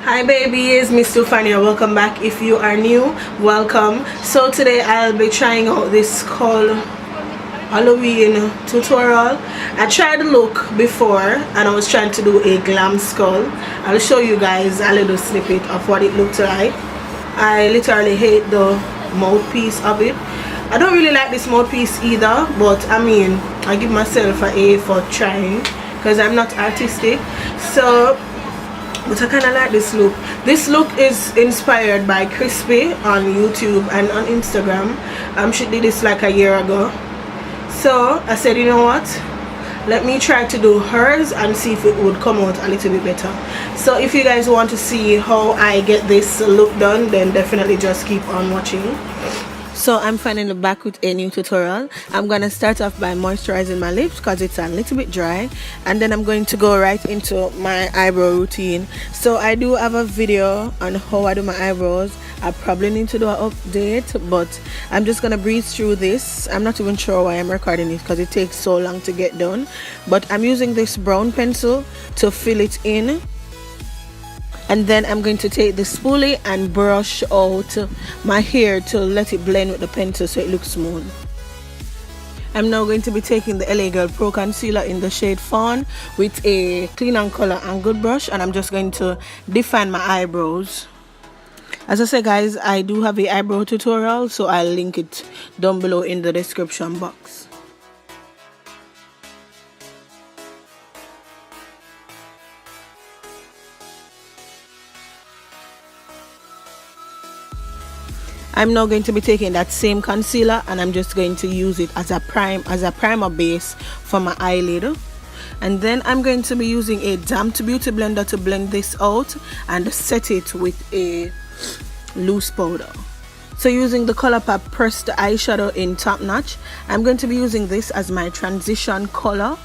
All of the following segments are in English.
Hi babies, Mstoofine here. Welcome back. If you are new, welcome. So today I'll be trying out this called Halloween tutorial. I tried the look before and I was trying to do a glam skull. I'll show you guys a little snippet of what it looked like. I literally hate the mouthpiece of it. I don't really like this mouthpiece either, but I mean, I give myself an A for trying because I'm not artistic. But I kind of like this look. This look is inspired by Crispy on YouTube and on Instagram. She did this like a year ago. So I said, you know what? Let me try to do hers and see if it would come out a little bit better. So if you guys want to see how I get this look done, then definitely just keep on watching. So I'm finally back with a new tutorial. I'm gonna start off by moisturizing my lips because it's a little bit dry, and then I'm going to go right into my eyebrow routine. So I do have a video on how I do my eyebrows. I probably need to do an update, but I'm just gonna breeze through this. I'm not even sure why I'm recording it because it takes so long to get done, but I'm using this brown pencil to fill it in. And then I'm going to take the spoolie and brush out my hair to let it blend with the pencil so it looks smooth. I'm now going to be taking the LA Girl Pro Concealer in the shade Fawn with a Clean and Color angled brush, and I'm just going to define my eyebrows. As I said guys, I do have an eyebrow tutorial, so I'll link it down below in the description box. I'm now going to be taking that same concealer and I'm just going to use it as a primer base for my eyelid. And then I'm going to be using a damp beauty blender to blend this out and set it with a loose powder. So using the ColourPop pressed eyeshadow in Top Notch, I'm going to be using this as my transition color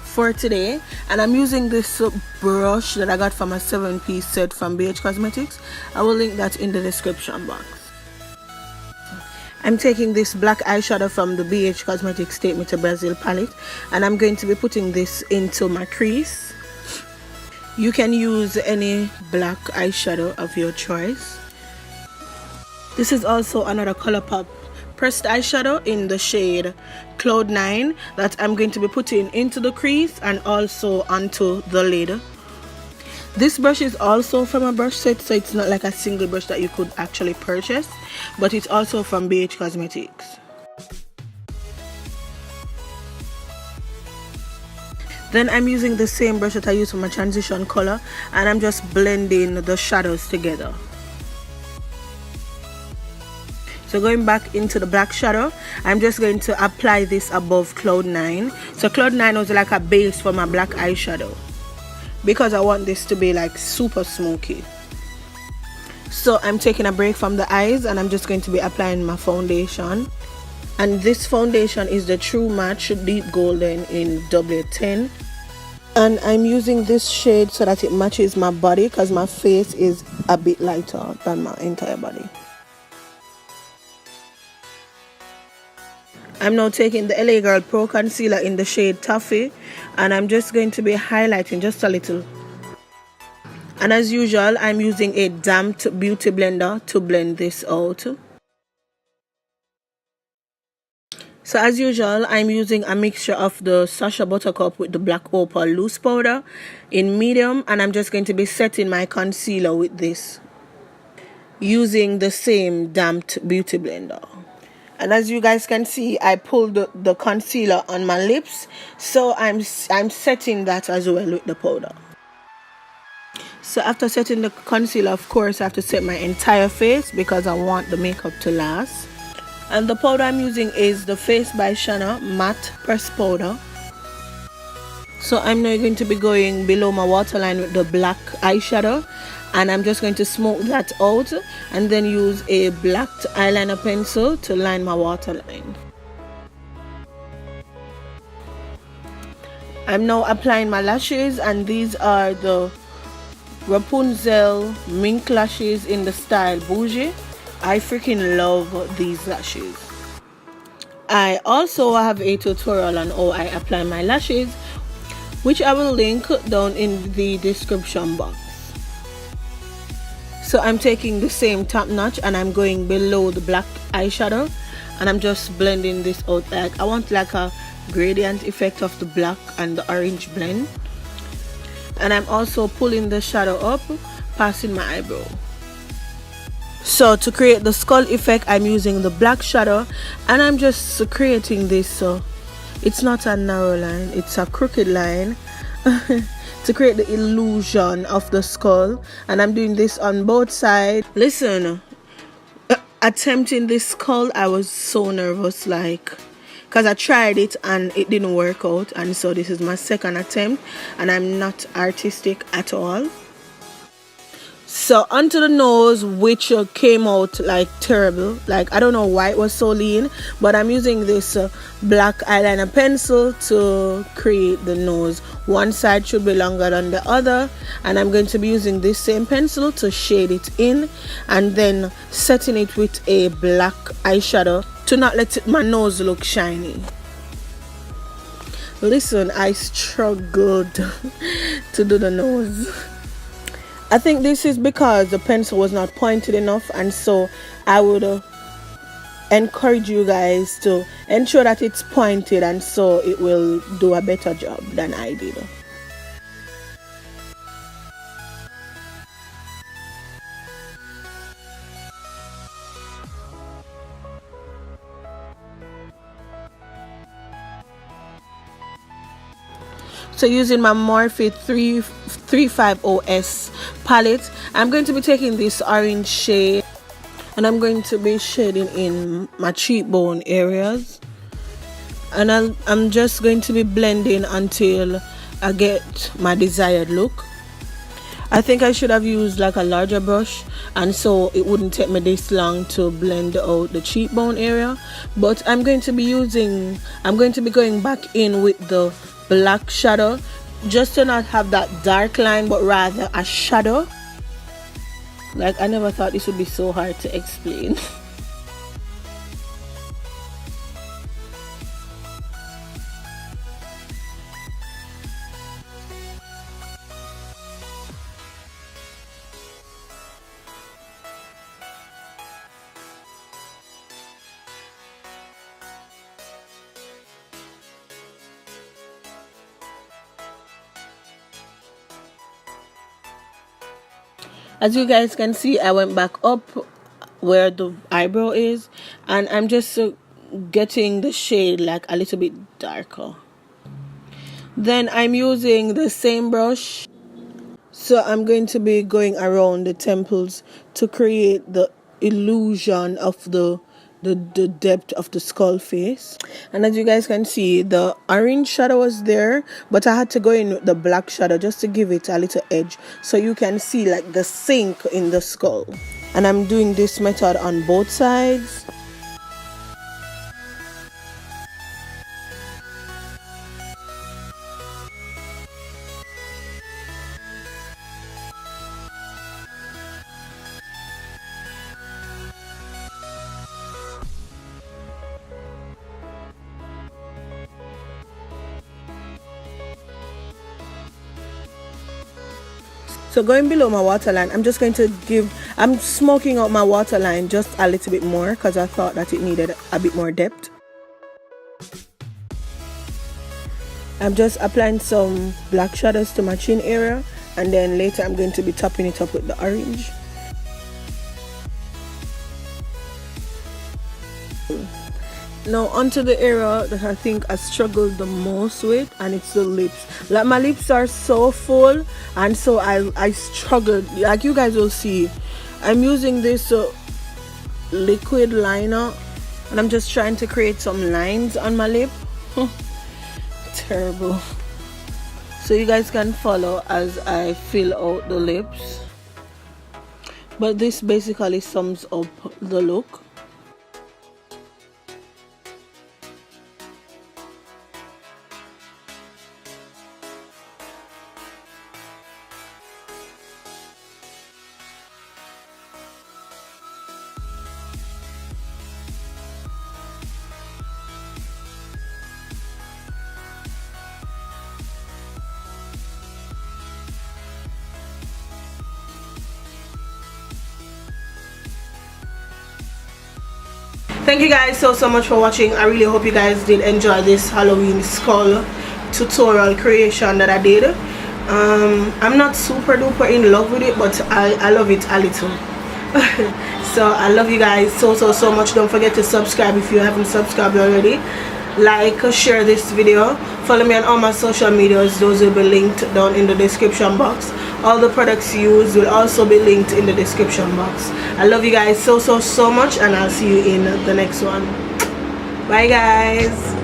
for today, and I'm using this brush that I got from a 7-piece set from BH Cosmetics. I will link that in the description box. I'm taking this black eyeshadow from the BH Cosmetics Take Me to Brazil palette, and I'm going to be putting this into my crease. You can use any black eyeshadow of your choice. This is also another ColourPop pressed eyeshadow in the shade Cloud 9 that I'm going to be putting into the crease and also onto the lid. This brush is also from a brush set, so it's not like a single brush that you could actually purchase, but it's also from BH Cosmetics. Then I'm using the same brush that I use for my transition color, and I'm just blending the shadows together. So going back into the black shadow, I'm just going to apply this above Cloud 9. So Cloud 9 was like a base for my black eyeshadow, because I want this to be like super smoky. So I'm taking a break from the eyes and I'm just going to be applying my foundation. And this foundation is the True Match Deep Golden in W10. And I'm using this shade so that it matches my body because my face is a bit lighter than my entire body. I'm now taking the LA Girl Pro Concealer in the shade Toffee, and I'm just going to be highlighting just a little. And as usual, I'm using a damp beauty blender to blend this out. So as usual, I'm using a mixture of the Sacha Buttercup with the Black Opal loose powder in medium, and I'm just going to be setting my concealer with this using the same damp beauty blender. And as you guys can see, I pulled the concealer on my lips, so I'm setting that as well with the powder. So after setting the concealer, of course, I have to set my entire face because I want the makeup to last. And the powder I'm using is the Face by Shanna Matte Press Powder. So I'm now going to be going below my waterline with the black eyeshadow, and I'm just going to smoke that out and then use a black eyeliner pencil to line my waterline. I'm now applying my lashes, and these are the Rapunzel Mink lashes in the style Bougie. I freaking love these lashes. I also have a tutorial on how I apply my lashes, which I will link down in the description box. So I'm taking the same top notch and I'm going below the black eyeshadow, and I'm just blending this out. Like I want like a gradient effect of the black and the orange blend. And I'm also pulling the shadow up, passing my eyebrow. So to create the skull effect, I'm using the black shadow, and I'm just creating this. So it's not a narrow line, it's a crooked line to create the illusion of the skull. And I'm doing this on both sides. Listen, attempting this skull, I was so nervous, like, because I tried it and it didn't work out, and so this is my second attempt, and I'm not artistic at all. So onto the nose, which came out like terrible. Like I don't know why it was so lean, but I'm using this black eyeliner pencil to create the nose. One side should be longer than the other, and I'm going to be using this same pencil to shade it in, and then setting it with a black eyeshadow to not let my nose look shiny. Listen, I struggled to do the nose. I think this is because the pencil was not pointed enough, and so I would encourage you guys to ensure that it's pointed, and so it will do a better job than I did. So using my Morphe 350S palette, I'm going to be taking this orange shade and I'm going to be shading in my cheekbone areas, and I'm just going to be blending until I get my desired look. I think I should have used like a larger brush, and so it wouldn't take me this long to blend out the cheekbone area. But I'm going to be going back in with the black shadow, just to not have that dark line but rather a shadow. Like I never thought this would be so hard to explain. As you guys can see, I went back up where the eyebrow is, and I'm just getting the shade like a little bit darker. Then I'm using the same brush, so I'm going to be going around the temples to create the illusion of the depth of the skull face. And as you guys can see, the orange shadow was there, but I had to go in with the black shadow just to give it a little edge, so you can see like the sink in the skull. And I'm doing this method on both sides. So going below my waterline, I'm smoking out my waterline just a little bit more because I thought that it needed a bit more depth. I'm just applying some black shadows to my chin area, and then later I'm going to be topping it up with the orange. Now onto the area that I think I struggled the most with, and it's the lips. Like my lips are so full, and so I struggled. Like you guys will see, I'm using this liquid liner, and I'm just trying to create some lines on my lip. Terrible. So you guys can follow as I fill out the lips, but this basically sums up the look. thank you guys so much for watching. I really hope you guys did enjoy this Halloween skull tutorial creation that I did. I'm not super duper in love with it, but I love it a little. So I love you guys so much. Don't forget to subscribe if you haven't subscribed already. Like, share this video, follow me on all my social medias. Those will be linked down in the description box. All the products used will also be linked in the description box. I love you guys so much, and I'll see you in the next one. Bye guys.